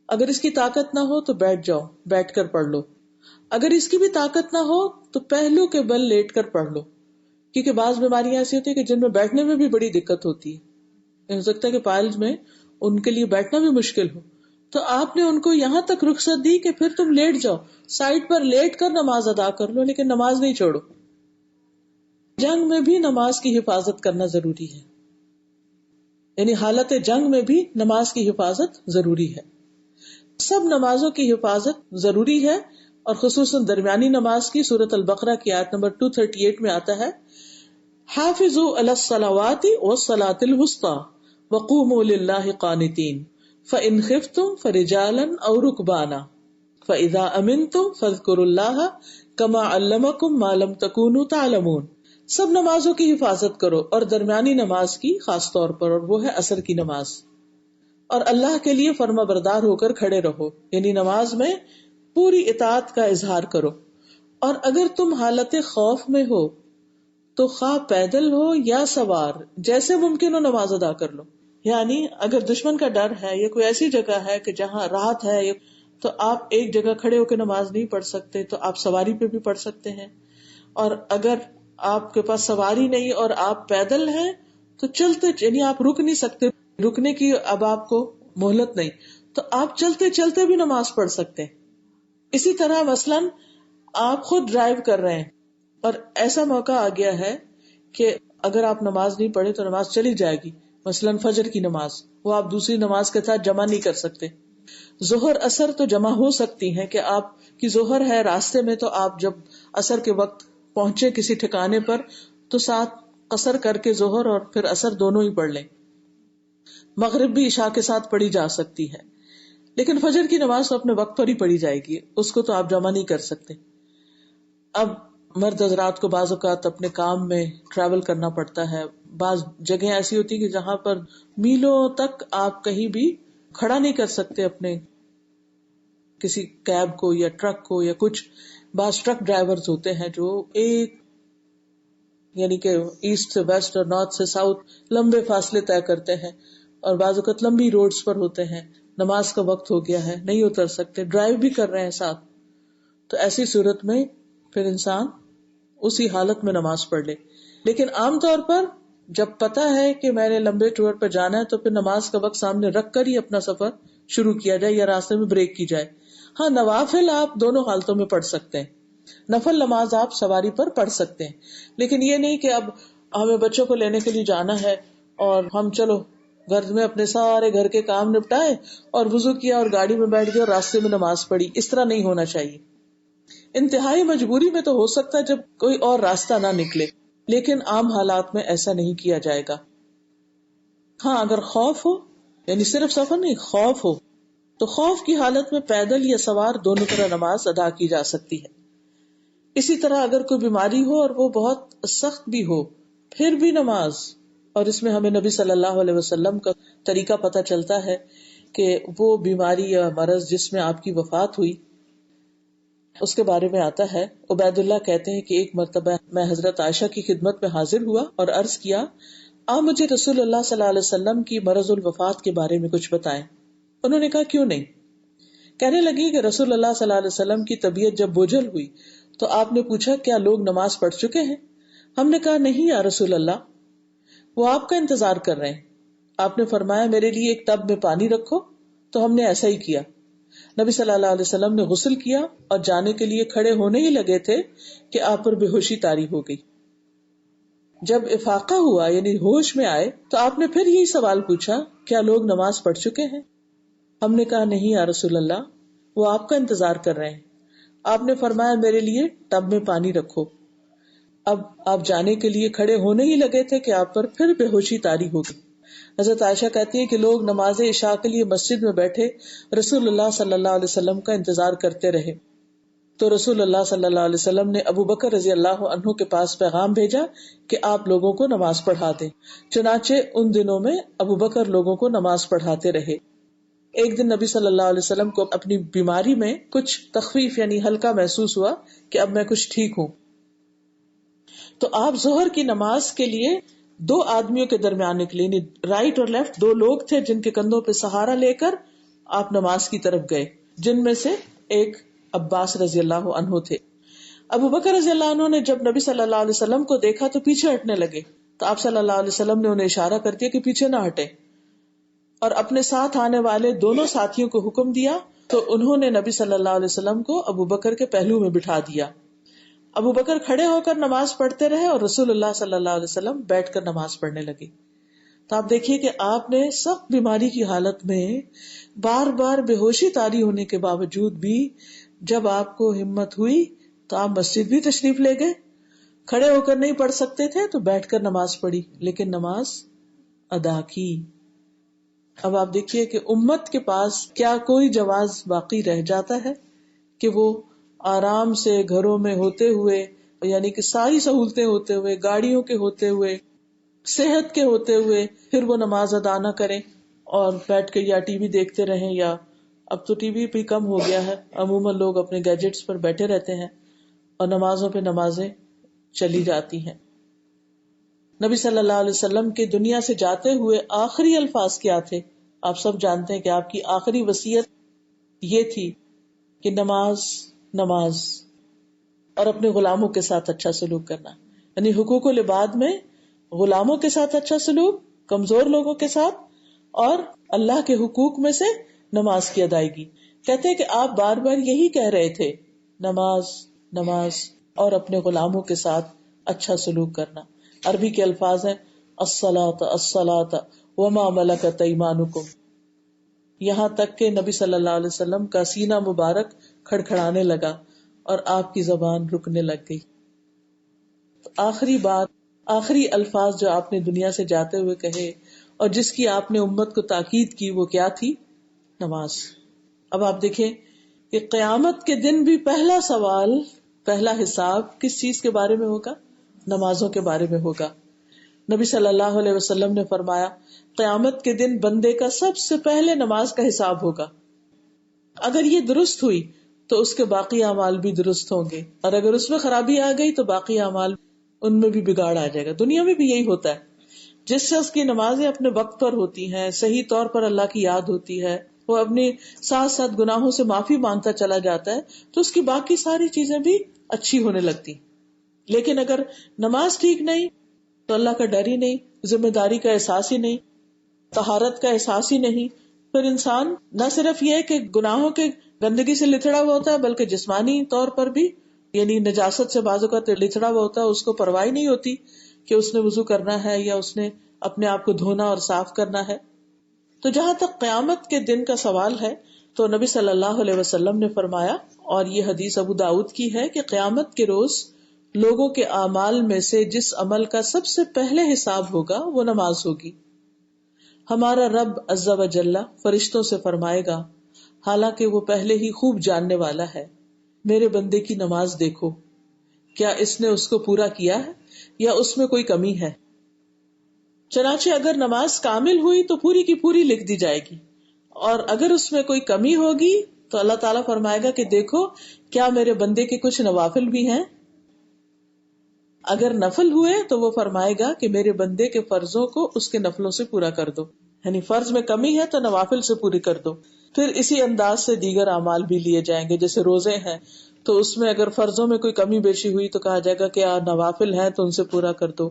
اگر اس کی طاقت نہ ہو تو بیٹھ جاؤ، بیٹھ کر پڑھ لو، اگر اس کی بھی طاقت نہ ہو تو پہلو کے بل لیٹ کر پڑھ لو، کیونکہ بعض بیماریاں ایسی ہوتی ہیں کہ جن میں بیٹھنے میں بھی بڑی دقت ہوتی ہے. ہو سکتا ہے کہ پائلز میں ان کے لیے بیٹھنا بھی مشکل ہو، تو آپ نے ان کو یہاں تک رخصت دی کہ پھر تم لیٹ جاؤ، سائڈ پر لیٹ کر نماز ادا کر لو، لیکن نماز نہیں چھوڑو. جنگ میں بھی نماز کی حفاظت کرنا ضروری ہے، یعنی حالت جنگ میں بھی نماز کی حفاظت ضروری ہے. سب نمازوں کی حفاظت ضروری ہے، اور خصوصاً درمیانی نماز کی. سورۃ البقرہ کی آیت نمبر 238 میں آتا ہے حافظوا علی الصلوات والصلاۃ الوسطی وقوموا للہ قانتین فإن خفتم فرجالا او رکبانا فإذا امنتم فاذکروا اللہ کما علمکم ما لم تکونوا تعلمون. سب نمازوں کی حفاظت کرو اور درمیانی نماز کی خاص طور پر، اور وہ ہے عصر کی نماز. اور اللہ کے لیے فرما بردار ہو کر کھڑے رہو، یعنی نماز میں پوری اطاعت کا اظہار کرو. اور اگر تم حالت خوف میں ہو تو خواہ پیدل ہو یا سوار، جیسے ممکن ہو نماز ادا کر لو. یعنی اگر دشمن کا ڈر ہے یا کوئی ایسی جگہ ہے کہ جہاں رات ہے تو آپ ایک جگہ کھڑے ہو کے نماز نہیں پڑھ سکتے تو آپ سواری پہ بھی پڑھ سکتے ہیں. اور اگر آپ کے پاس سواری نہیں اور آپ پیدل ہیں تو چلتے، یعنی آپ رک نہیں سکتے، رکنے کی اب آپ کو مہلت نہیں، تو آپ چلتے چلتے بھی نماز پڑھ سکتے ہیں. اسی طرح مثلاً آپ خود ڈرائیو کر رہے ہیں اور ایسا موقع آ گیا ہے کہ اگر آپ نماز نہیں پڑھے تو نماز چلی جائے گی، مثلاً فجر کی نماز، وہ آپ دوسری نماز کے ساتھ جمع نہیں کر سکتے. ظہر اثر تو جمع ہو سکتی ہیں کہ آپ کی ظہر ہے راستے میں، تو آپ جب اثر کے وقت پہنچے کسی ٹھکانے پر تو ساتھ قصر کر کے ظہر اور پھر اثر دونوں ہی پڑھ لیں. مغرب بھی عشاء کے ساتھ پڑھی جا سکتی ہے، لیکن فجر کی نماز تو اپنے وقت پر ہی پڑھی جائے گی، اس کو تو آپ جمع نہیں کر سکتے. اب مرد حضرات کو بعض اوقات اپنے کام میں ٹریول کرنا پڑتا ہے، بعض جگہیں ایسی ہوتی کہ جہاں پر میلوں تک آپ کہیں بھی کھڑا نہیں کر سکتے اپنے کسی کیب کو یا ٹرک کو یا کچھ. بعض ٹرک ڈرائیورز ہوتے ہیں جو ایک یعنی کہ ایسٹ سے ویسٹ اور نارتھ سے ساؤتھ لمبے فاصلے طے کرتے ہیں، اور بعض اوقات لمبی روڈز پر ہوتے ہیں، نماز کا وقت ہو گیا ہے نہیں اتر سکتے، ڈرائیو بھی کر رہے ہیں ساتھ. تو ایسی صورت میں پھر انسان اسی حالت میں نماز پڑھ لے. لیکن عام طور پر جب پتا ہے کہ میں نے لمبے ٹور پر جانا ہے تو پھر نماز کا وقت سامنے رکھ کر ہی اپنا سفر شروع کیا جائے یا راستے میں بریک کی جائے. ہاں نوافل آپ دونوں حالتوں میں پڑھ سکتے ہیں، نفل نماز آپ سواری پر پڑھ سکتے ہیں، لیکن یہ نہیں کہ اب ہمیں بچوں کو لینے کے لیے جانا ہے اور ہم چلو گھر میں اپنے سارے گھر کے کام نپٹائے اور وضو کیا اور گاڑی میں بیٹھ گئے اور راستے میں نماز پڑھی. اس طرح نہیں ہونا چاہیے. انتہائی مجبوری میں تو ہو سکتا ہے جب کوئی اور راستہ نہ نکلے، لیکن عام حالات میں ایسا نہیں کیا جائے گا. ہاں اگر خوف ہو، یعنی صرف سفر نہیں، خوف ہو، تو خوف کی حالت میں پیدل یا سوار دونوں طرح نماز ادا کی جا سکتی ہے. اسی طرح اگر کوئی بیماری ہو اور وہ بہت سخت بھی ہو پھر بھی نماز، اور اس میں ہمیں نبی صلی اللہ علیہ وسلم کا طریقہ پتہ چلتا ہے کہ وہ بیماری یا مرض جس میں آپ کی وفات ہوئی اس کے بارے میں آتا ہے. عبید اللہ کہتے ہیں کہ ایک مرتبہ میں حضرت عائشہ کی خدمت میں حاضر ہوا اور عرض کیا مجھے رسول اللہ صلی اللہ علیہ وسلم کی مرض الوفات کے بارے میں کچھ بتائیں. انہوں نے کہا کیوں نہیں. کہنے لگی کہ رسول اللہ صلی اللہ علیہ وسلم کی طبیعت جب بوجھل ہوئی تو آپ نے پوچھا کیا لوگ نماز پڑھ چکے ہیں؟ ہم نے کہا نہیں یا رسول اللہ، وہ آپ کا انتظار کر رہے ہیں. آپ نے فرمایا میرے لیے ایک ٹب میں پانی رکھو، تو ہم نے ایسا ہی کیا. نبی صلی اللہ علیہ وسلم نے غسل کیا اور جانے کے لیے کھڑے ہونے ہی لگے تھے کہ آپ پر بے ہوشی طاری ہو گئی. جب افاقہ ہوا یعنی ہوش میں آئے تو آپ نے پھر یہی سوال پوچھا کیا لوگ نماز پڑھ چکے ہیں؟ ہم نے کہا نہیں یا رسول اللہ، وہ آپ کا انتظار کر رہے ہیں. آپ نے فرمایا میرے لیے ٹب میں پانی رکھو. اب آپ جانے کے لیے کھڑے ہونے ہی لگے تھے کہ آپ پر پھر بے ہوشی طاری ہو گئی. حضرت عائشہ کہتی ہے کہ لوگ نماز عشاء کے لیے مسجد میں بیٹھے رسول اللہ صلی اللہ علیہ وسلم کا انتظار کرتے رہے تو رسول اللہ صلی اللہ علیہ وسلم نے ابو بکر رضی اللہ عنہ کے پاس پیغام بھیجا کہ آپ لوگوں کو نماز پڑھا دیں. چنانچہ ان دنوں میں ابو بکر لوگوں کو نماز پڑھاتے رہے. ایک دن نبی صلی اللہ علیہ وسلم کو اپنی بیماری میں کچھ تخفیف یعنی ہلکا محسوس ہوا کہ اب میں کچھ ٹھیک ہوں، تو آپ ظہر کی نماز کے لیے 2 آدمیوں کے درمیان نکلے، یعنی رائٹ اور لیفٹ 2 لوگ تھے جن کے کندھوں پہ سہارا لے کر آپ نماز کی طرف گئے، جن میں سے ایک عباس رضی اللہ عنہ تھے. ابو بکر رضی اللہ عنہ نے جب نبی صلی اللہ علیہ وسلم کو دیکھا تو پیچھے ہٹنے لگے، تو آپ صلی اللہ علیہ وسلم نے انہیں اشارہ کر دیا کہ پیچھے نہ ہٹے. اور اپنے ساتھ آنے والے دونوں ساتھیوں کو حکم دیا تو انہوں نے نبی صلی اللہ علیہ وسلم کو ابو بکر کے پہلو میں بٹھا دیا. ابو بکر کھڑے ہو کر نماز پڑھتے رہے اور رسول اللہ صلی اللہ علیہ وسلم بیٹھ کر نماز پڑھنے لگے. تو آپ دیکھیے کہ آپ نے سخت بیماری کی حالت میں بار بار بے ہوشی طاری ہونے کے باوجود بھی جب آپ کو ہمت ہوئی تو آپ مسجد بھی تشریف لے گئے. کھڑے ہو کر نہیں پڑھ سکتے تھے تو بیٹھ کر نماز پڑھی, لیکن نماز ادا کی. اب آپ دیکھیے کہ امت کے پاس کیا کوئی جواز باقی رہ جاتا ہے کہ وہ آرام سے گھروں میں ہوتے ہوئے, یعنی کہ ساری سہولتیں ہوتے ہوئے, گاڑیوں کے ہوتے ہوئے, صحت کے ہوتے ہوئے پھر وہ نماز ادا نہ کریں اور بیٹھ کے یا ٹی وی دیکھتے رہیں, یا اب تو ٹی وی بھی کم ہو گیا ہے, عموماً لوگ اپنے گیجٹس پر بیٹھے رہتے ہیں اور نمازوں پہ نمازیں چلی جاتی ہیں. نبی صلی اللہ علیہ وسلم کے دنیا سے جاتے ہوئے آخری الفاظ کیا تھے؟ آپ سب جانتے ہیں کہ آپ کی آخری وصیت یہ تھی کہ نماز نماز اور اپنے غلاموں کے ساتھ اچھا سلوک کرنا, یعنی حقوق العباد میں غلاموں کے ساتھ اچھا سلوک, کمزور لوگوں کے ساتھ, اور اللہ کے حقوق میں سے نماز کی ادائیگی. کہتے ہیں کہ آپ بار بار یہی کہہ رہے تھے, نماز نماز اور اپنے غلاموں کے ساتھ اچھا سلوک کرنا. عربی کے الفاظ ہیں الصلاۃ الصلاۃ وما ملکت ایمانکم, یہاں تک کہ نبی صلی اللہ علیہ وسلم کا سینہ مبارک کھڑکھڑانے لگا اور آپ کی زبان رکنے لگ گئی. تو آخری بات, آخری الفاظ جو آپ نے دنیا سے جاتے ہوئے کہے اور جس کی آپ نے امت کو تاکید کی, وہ کیا تھی؟ نماز. اب آپ دیکھیں کہ قیامت کے دن بھی پہلا سوال, پہلا حساب کس چیز کے بارے میں ہوگا؟ نمازوں کے بارے میں ہوگا. نبی صلی اللہ علیہ وسلم نے فرمایا قیامت کے دن بندے کا سب سے پہلے نماز کا حساب ہوگا. اگر یہ درست ہوئی تو اس کے باقی اعمال بھی درست ہوں گے, اور اگر اس میں خرابی آ گئی تو باقی اعمال ان میں بھی بگاڑ آ جائے گا. دنیا میں بھی یہی ہوتا ہے, جس سے اس کی نمازیں اپنے وقت پر ہوتی ہیں, صحیح طور پر اللہ کی یاد ہوتی ہے, وہ اپنے ساتھ ساتھ گناہوں سے معافی مانگتا چلا جاتا ہے, تو اس کی باقی ساری چیزیں بھی اچھی ہونے لگتی. لیکن اگر نماز ٹھیک نہیں تو اللہ کا ڈر ہی نہیں, ذمہ داری کا احساس ہی نہیں, طہارت کا احساس ہی نہیں, پھر انسان نہ صرف یہ کہ گناہوں کے گندگی سے لتڑا ہوا ہوتا ہے بلکہ جسمانی طور پر بھی, یعنی نجاست سے بعض اوقات لتڑا ہوا ہوتا ہے, اس کو پرواہ نہیں ہوتی کہ اس نے وضو کرنا ہے یا اس نے اپنے آپ کو دھونا اور صاف کرنا ہے. تو جہاں تک قیامت کے دن کا سوال ہے تو نبی صلی اللہ علیہ وسلم نے فرمایا, اور یہ حدیث ابو داؤد کی ہے, کہ قیامت کے روز لوگوں کے اعمال میں سے جس عمل کا سب سے پہلے حساب ہوگا وہ نماز ہوگی. ہمارا رب عز و جل فرشتوں سے فرمائے گا, حالانکہ وہ پہلے ہی خوب جاننے والا ہے, میرے بندے کی نماز دیکھو, کیا اس نے اس کو پورا کیا ہے یا اس میں کوئی کمی ہے. چنانچہ اگر نماز کامل ہوئی تو پوری کی پوری لکھ دی جائے گی, اور اگر اس میں کوئی کمی ہوگی تو اللہ تعالیٰ فرمائے گا کہ دیکھو کیا میرے بندے کے کچھ نوافل بھی ہیں. اگر نفل ہوئے تو وہ فرمائے گا کہ میرے بندے کے فرضوں کو اس کے نفلوں سے پورا کر دو, یعنی فرض میں کمی ہے تو نوافل سے پوری کر دو. پھر اسی انداز سے دیگر اعمال بھی لیے جائیں گے, جیسے روزے ہیں تو اس میں اگر فرضوں میں کوئی کمی بیشی ہوئی تو کہا جائے گا کہ نوافل ہیں تو ان سے پورا کر دو.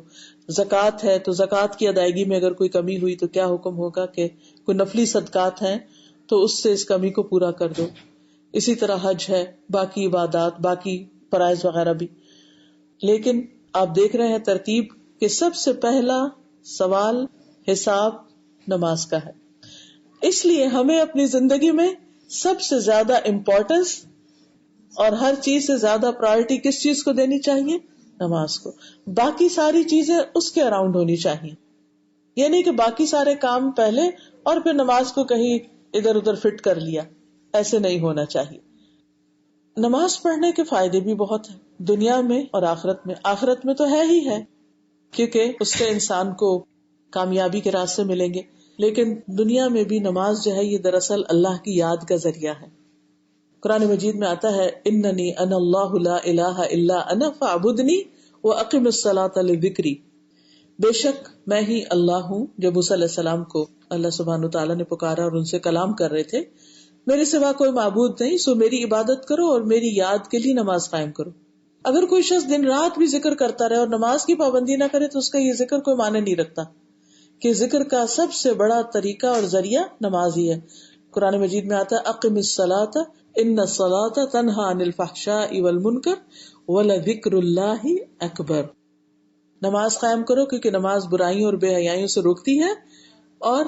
زکوٰۃ ہے تو زکوٰۃ کی ادائیگی میں اگر کوئی کمی ہوئی تو کیا حکم ہوگا کہ کوئی نفلی صدقات ہیں تو اس سے اس کمی کو پورا کر دو. اسی طرح حج ہے, باقی عبادات, باقی فرائض وغیرہ بھی. لیکن آپ دیکھ رہے ہیں ترتیب کہ سب سے پہلا سوال حساب نماز کا ہے. اس لیے ہمیں اپنی زندگی میں سب سے زیادہ امپورٹنس اور ہر چیز سے زیادہ پرائرٹی کس چیز کو دینی چاہیے؟ نماز کو. باقی ساری چیزیں اس کے اراؤنڈ ہونی چاہیے, یعنی کہ باقی سارے کام پہلے اور پھر نماز کو کہیں ادھر ادھر فٹ کر لیا, ایسے نہیں ہونا چاہیے. نماز پڑھنے کے فائدے بھی بہت ہیں دنیا میں اور آخرت میں. آخرت میں تو ہے ہی ہے, کیونکہ اس سے انسان کو کامیابی کے راستے ملیں گے, لیکن دنیا میں بھی نماز جو ہے یہ دراصل اللہ کی یاد کا ذریعہ ہے. قرآن مجید میں آتا ہے اننی انا اللہ لا الہ الا انا فاعبدنی واقم الصلاۃ لذکری, بے شک میں ہی اللہ ہوں. جب موسیٰ علیہ السلام کو اللہ سبحانہ تعالیٰ نے پکارا اور ان سے کلام کر رہے تھے, میرے سوا کوئی معبود نہیں, سو میری عبادت کرو اور میری یاد کے لیے نماز قائم کرو. اگر کوئی شخص دن رات بھی ذکر کرتا رہے اور نماز کی پابندی نہ کرے تو اس کا یہ ذکر کوئی معنی نہیں رکھتا, کہ ذکر کا سب سے بڑا طریقہ اور ذریعہ نماز ہی ہے. قرآن مجید میں آتا ہے اقم الصلاۃ ان الصلاۃ تنہی عن الفحشاء والمنکر ولذکر اللہ اکبر. نماز قائم کرو کیونکہ نماز برائیوں اور بے حیائیوں سے روکتی ہے اور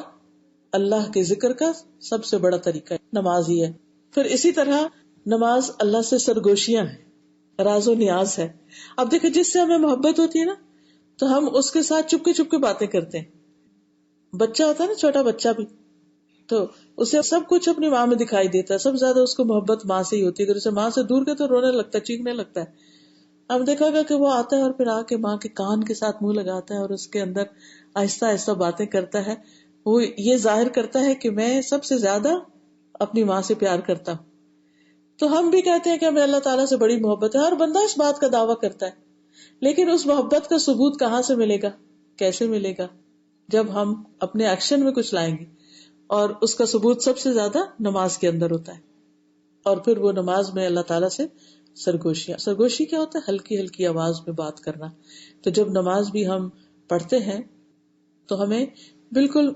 اللہ کے ذکر کا سب سے بڑا طریقہ نماز ہی ہے. پھر اسی طرح نماز اللہ سے سرگوشیاں ہیں، راز و نیاز ہے. اب دیکھیں جس سے ہمیں محبت ہوتی ہے نا تو ہم اس کے ساتھ چپ کے باتیں کرتے ہیں. بچہ ہوتا ہے نا، چھوٹا بچہ بھی، تو اسے سب کچھ اپنی ماں میں دکھائی دیتا ہے. سب سے زیادہ اس کو محبت ماں سے ہی ہوتی ہے. اگر اسے ماں سے دور کے تو رونے لگتا ہے، چیخنے لگتا ہے. اب دیکھا گا کہ وہ آتا ہے اور پھر آ کے ماں کے کان کے ساتھ منہ لگاتا ہے اور اس کے اندر آہستہ آہستہ باتیں کرتا ہے. وہ یہ ظاہر کرتا ہے کہ میں سب سے زیادہ اپنی ماں سے پیار کرتا ہوں. تو ہم بھی کہتے ہیں کہ ہمیں اللہ تعالیٰ سے بڑی محبت ہے. ہر بندہ اس بات کا دعویٰ کرتا ہے، لیکن اس محبت کا ثبوت کہاں سے ملے گا، کیسے ملے گا؟ جب ہم اپنے ایکشن میں کچھ لائیں گے. اور اس کا ثبوت سب سے زیادہ نماز کے اندر ہوتا ہے. اور پھر وہ نماز میں اللہ تعالیٰ سے سرگوشی کیا ہوتا ہے؟ ہلکی ہلکی آواز میں بات کرنا. تو جب نماز بھی ہم پڑھتے ہیں تو ہمیں بالکل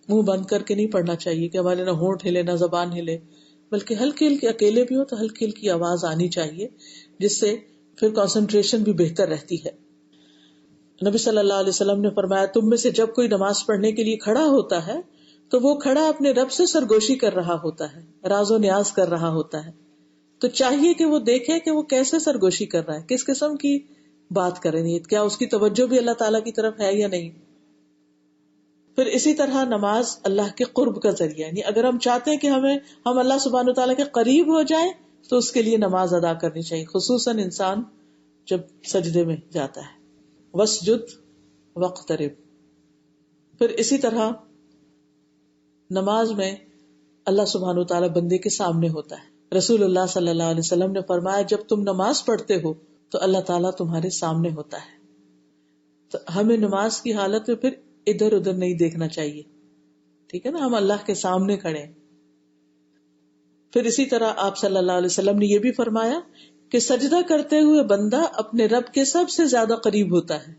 منہ بند کر کے نہیں پڑھنا چاہیے کہ ہمارے نہ ہونٹ ہلے نہ زبان ہلے، بلکہ ہلکی ہلکی، اکیلے بھی ہو تو ہلکی ہلکی آواز آنی چاہیے، جس سے پھر کنسنٹریشن بھی بہتر رہتی ہے. نبی صلی اللہ علیہ وسلم نے فرمایا تم میں سے جب کوئی نماز پڑھنے کے لیے کھڑا ہوتا ہے تو وہ کھڑا اپنے رب سے سرگوشی کر رہا ہوتا ہے، راز و نیاز کر رہا ہوتا ہے. تو چاہیے کہ وہ دیکھے کہ وہ کیسے سرگوشی کر رہا ہے، کس قسم کی بات کر رہی ہے، کیا اس کی توجہ بھی اللہ تعالیٰ کی طرف ہے یا نہیں. پھر اسی طرح نماز اللہ کے قرب کا ذریعہ، یعنی اگر ہم چاہتے ہیں کہ ہم اللہ سبحانہ وتعالیٰ کے قریب ہو جائیں تو اس کے لیے نماز ادا کرنی چاہیے، خصوصاً انسان جب سجدے میں جاتا ہے. وسجد واقترب. پھر اسی طرح نماز میں اللہ سبحانہ وتعالیٰ بندے کے سامنے ہوتا ہے. رسول اللہ صلی اللہ علیہ وسلم نے فرمایا جب تم نماز پڑھتے ہو تو اللہ تعالیٰ تمہارے سامنے ہوتا ہے. تو ہمیں نماز کی حالت میں پھر ادھر ادھر نہیں دیکھنا چاہیے، ٹھیک ہے نا، ہم اللہ کے سامنے کھڑے ہیں. پھر اسی طرح آپ صلی اللہ علیہ وسلم نے یہ بھی فرمایا کہ سجدہ کرتے ہوئے بندہ اپنے رب کے سب سے زیادہ قریب ہوتا ہے.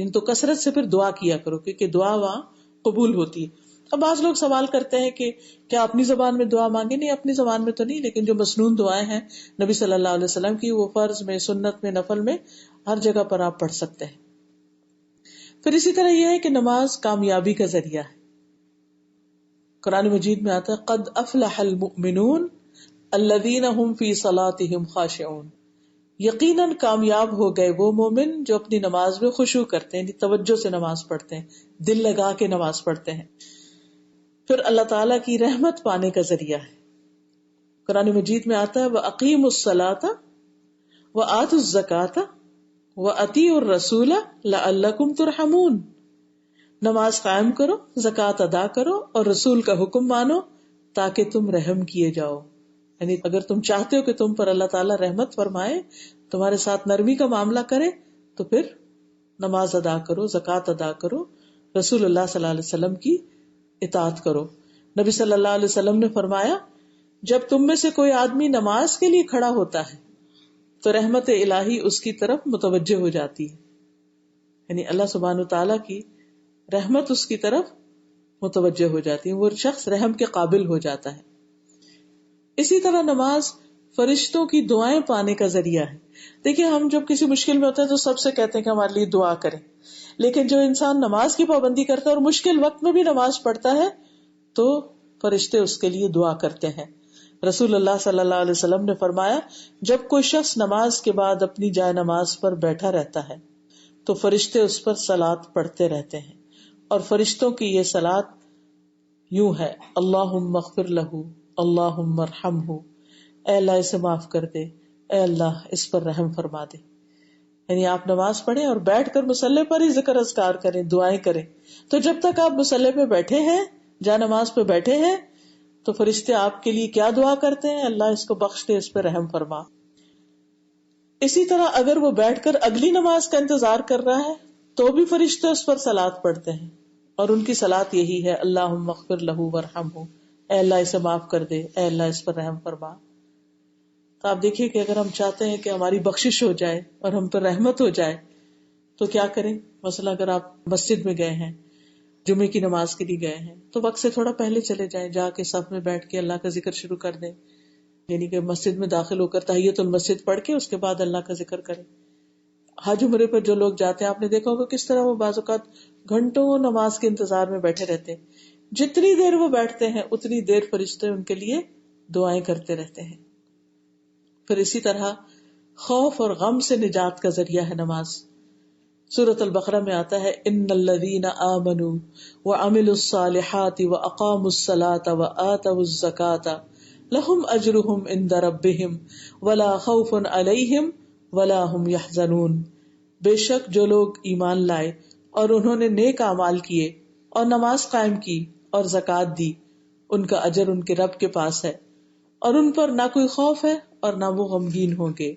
تو کثرت سے پھر دعا کیا کرو کیونکہ دعا وہاں قبول ہوتی ہے. اب بعض لوگ سوال کرتے ہیں کہ کیا اپنی زبان میں دعا مانگے؟ نہیں، اپنی زبان میں تو نہیں، لیکن جو مسنون دعائیں ہیں نبی صلی اللہ علیہ وسلم کی، وہ فرض میں، سنت میں، نفل میں، ہر جگہ پر آپ پڑھ سکتے ہیں. پھر اسی طرح یہ ہے کہ نماز کامیابی کا ذریعہ ہے. قرآن مجید میں آتا ہے قد افلح المؤمنون الذین هم فی صلاتهم خاشعون. یقیناً کامیاب ہو گئے وہ مومن جو اپنی نماز میں خشوع کرتے ہیں، یعنی توجہ سے نماز پڑھتے ہیں، دل لگا کے نماز پڑھتے ہیں. پھر اللہ تعالیٰ کی رحمت پانے کا ذریعہ ہے. قرآن مجید میں آتا ہے وَأَقِيمُوا الصَّلَاةَ وَآتُوا الزَّكَاةَ وَأَطِيعُوا الرَّسُولَ لَعَلَّكُمْ تُرْحَمُونَ. نماز قائم کرو، زکوٰۃ ادا کرو اور رسول کا حکم مانو تاکہ تم رحم کیے جاؤ. یعنی اگر تم چاہتے ہو کہ تم پر اللہ تعالیٰ رحمت فرمائے، تمہارے ساتھ نرمی کا معاملہ کرے، تو پھر نماز ادا کرو، زکوٰۃ ادا کرو، رسول اللہ صلی اللہ علیہ وسلم کی اطاعت کرو. نبی صلی اللہ علیہ وسلم نے فرمایا جب تم میں سے کوئی آدمی نماز کے لیے کھڑا ہوتا ہے تو رحمت الہی اس کی طرف متوجہ ہو جاتی ہے، یعنی اللہ سبحانہ وتعالیٰ کی رحمت اس کی طرف متوجہ ہو جاتی ہے، وہ شخص رحم کے قابل ہو جاتا ہے. اسی طرح نماز فرشتوں کی دعائیں پانے کا ذریعہ ہے. دیکھیے ہم جب کسی مشکل میں ہوتے ہیں تو سب سے کہتے ہیں کہ ہمارے لیے دعا کریں، لیکن جو انسان نماز کی پابندی کرتا ہے اور مشکل وقت میں بھی نماز پڑھتا ہے تو فرشتے اس کے لیے دعا کرتے ہیں. رسول اللہ صلی اللہ علیہ وسلم نے فرمایا جب کوئی شخص نماز کے بعد اپنی جائے نماز پر بیٹھا رہتا ہے تو فرشتے اس پر صلات پڑھتے رہتے ہیں، اور فرشتوں کی یہ صلات یوں ہے اللہم اغفر لہ، اللہم ارحمہ، اے اللہ اسے معاف کر دے، اے اللہ اس پر رحم فرما دے. یعنی آپ نماز پڑھیں اور بیٹھ کر مصلی پر ہی ذکر اذکار کریں، دعائیں کریں. تو جب تک آپ مصلی پہ بیٹھے ہیں، جا نماز پہ بیٹھے ہیں، تو فرشتے آپ کے لیے کیا دعا کرتے ہیں؟ اللہ اس کو بخش دے، اس پہ رحم فرما. اسی طرح اگر وہ بیٹھ کر اگلی نماز کا انتظار کر رہا ہے تو بھی فرشتے اس پر صلات پڑھتے ہیں، اور ان کی صلات یہی ہے اللہم اغفر لہ وارحمہ، اے اللہ اسے معاف کر دے، اے اللہ اس پر رحم فرما. تو آپ دیکھیے کہ اگر ہم چاہتے ہیں کہ ہماری بخشش ہو جائے اور ہم پر رحمت ہو جائے تو کیا کریں؟ مثلا اگر آپ مسجد میں گئے ہیں جمعے کی نماز کے لیے گئے ہیں تو وقت سے تھوڑا پہلے چلے جائیں، جا کے صف میں بیٹھ کے اللہ کا ذکر شروع کر دیں، یعنی کہ مسجد میں داخل ہو کر تحیت المسجد پڑھ کے اس کے بعد اللہ کا ذکر کریں. حج عمرے پر جو لوگ جاتے ہیں آپ نے دیکھا ہوگا کس طرح وہ بعض اوقات گھنٹوں نماز کے انتظار میں بیٹھے رہتے ہیں. جتنی دیر وہ بیٹھتے ہیں اتنی دیر فرشتے ان کے لیے دعائیں کرتے رہتے ہیں. پھر اسی طرح خوف اور غم سے نجات کا ذریعہ ہے نماز. سورۃ البقرہ میں آتا ہے ان الذین آمنوا وعملوا الصالحات واقاموا الصلاۃ وآتوا الزکاۃ لہم اجرہم عند ربہم ولا خوف علیہم ولا ہم یحزنون. بے شک جو لوگ ایمان لائے اور انہوں نے نیک اعمال کیے اور نماز قائم کی اور زکوٰۃ دی، ان کا اجر ان کے رب کے پاس ہے اور ان پر نہ کوئی خوف ہے اور نہ وہ غمگین ہوں گے.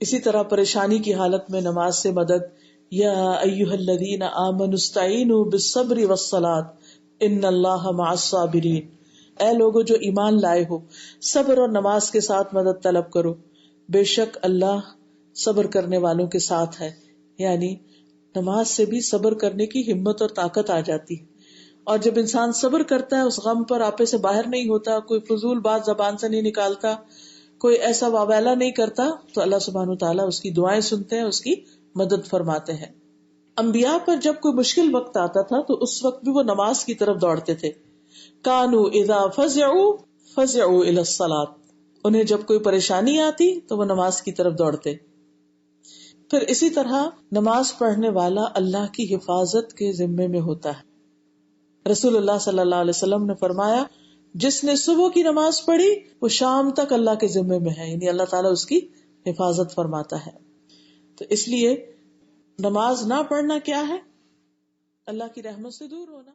اسی طرح پریشانی کی حالت میں نماز سے مدد، یا ایھا الذین آمنوا استعینوا بالصبر والصلاۃ ان اللہ مع الصابرین. اے لوگو جو ایمان لائے ہو، صبر اور نماز کے ساتھ مدد طلب کرو، بے شک اللہ صبر کرنے والوں کے ساتھ ہے. یعنی نماز سے بھی صبر کرنے کی ہمت اور طاقت آ جاتی ہے. اور جب انسان صبر کرتا ہے، اس غم پر آپے سے باہر نہیں ہوتا، کوئی فضول بات زبان سے نہیں نکالتا، کوئی ایسا واویلا نہیں کرتا، تو اللہ سبحانہ وتعالیٰ اس کی دعائیں سنتے ہیں، اس کی مدد فرماتے ہیں. انبیاء پر جب کوئی مشکل وقت آتا تھا تو اس وقت بھی وہ نماز کی طرف دوڑتے تھے. کانوا اذا فزعوا فزعوا الی الصلاۃ. انہیں جب کوئی پریشانی آتی تو وہ نماز کی طرف دوڑتے. پھر اسی طرح نماز پڑھنے والا اللہ کی حفاظت کے ذمے میں ہوتا ہے. رسول اللہ صلی اللہ علیہ وسلم نے فرمایا جس نے صبح کی نماز پڑھی وہ شام تک اللہ کے ذمے میں ہے، یعنی اللہ تعالیٰ اس کی حفاظت فرماتا ہے. تو اس لیے نماز نہ پڑھنا کیا ہے؟ اللہ کی رحمت سے دور ہونا.